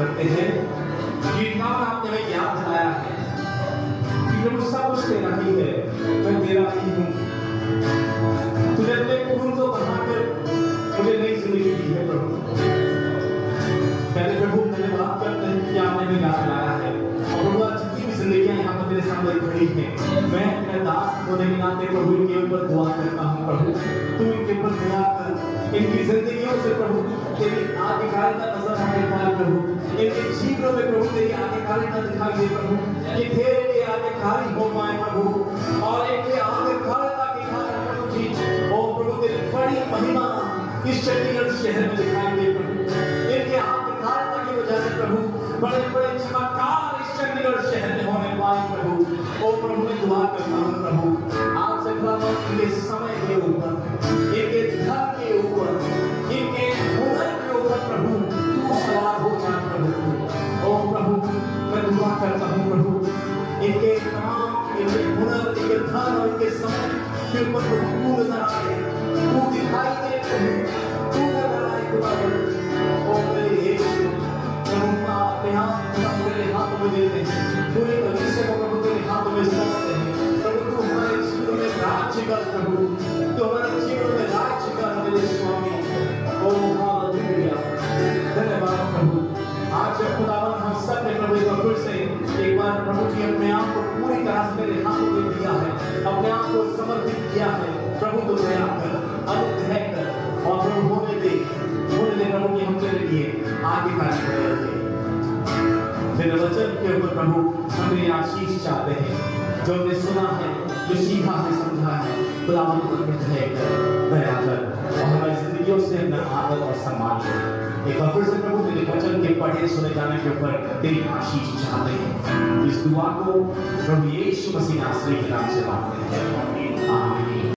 करते हैं। ये काम आपने हमें याद दिलाया है कि प्रभु सब कुछ तेरा ही है, मैं तेरा ही हूँ। तूने अपने खून को बहाकर मुझे नई जिंदगी दी है प्रभु। पहले प्रभु धन्यवाद करते हैं कि आपने हमें याद दिलाया है। और प्रभु आज जितनी भी जिंदगियां यहाँ पर तेरे सामने खड़ी हैं, मैं तेरा दास होने के नाते प्रभु इनके ऊपर दुआ करता हूँ प्रभु। तू इनके ऊपर दया कर, इनकी जिंदगियों से प्रभु तेरी आधिकारिकता नजर आने पाए प्रभु। इनके जीवनों में प्रभु तेरी आधिकारिकता दिखाई दे प्रभु। ये तेरे लिए आधिकारी हो पाए प्रभु, और इनके आधिकारिकता के कारण प्रभु जी, ओ प्रभु तेरी बड़ी महिमा इस चंडीगढ़ शहर में दिखाई दे प्रभु। इनके आधिकारिकता की वजह से प्रभु बड़े बड़े चमत्कार इस चंडीगढ़ शहर में होने पाए प्रभु। ओ प्रभु मैं दुआ करता हूँ प्रभु, आपसे प्रभु इनके समय के ऊपर, इनके धन के ऊपर, इनके हुनर के ऊपर प्रभु तू सवार हो जा प्रभु। ओ प्रभु मैं दुआ करता हूँ प्रभु, इनके काम, इनके हुनर, इनके धन और इनके समय के ऊपर प्रभु तू नजर आए, तू दिखाई दे प्रभु, तू नजर आए प्रभु। ओ मेरे यीशु प्रभु अपने हाथों में देते हैं, पूरे भविष्य को प्रभु तेरे हाथों में सौंपते हैं प्रभु। तू हमारे जीवन में राज्य कर प्रभु, तू हमारे जीवन में राज्य कर मेरे स्वामी। ओ हालेलुया, धन्यवाद प्रभु। आज जब खुदावन हम सब ने प्रभु को फिर से एक बार प्रभु जी अपने आप को पूरी तरह से मेरे हाथों में दिया है, अपने आप को समर्पित किया है प्रभु। तो दया कर, अनुग्रह कर और प्रभु होने दे प्रभु कि हम तेरे लिए आगे कार्य करेंगे। तेरे वचन के ऊपर प्रभु हम तेरी आशीष चाहते हैं, जो हमने सुना है, जो सीखा है, समझा है, खुदावन को अनुग्रह कर, दया कर और हमारी जिंदगियों से अपना आदर और सम्मान कर। एक बार फिर से प्रभु तेरे वचन के पढ़े सुने जाने के ऊपर तेरी आशीष चाहते हैं। इस दुआ को प्रभु यीशु मसीह नासरी के नाम से मांगते हैं, आमीन।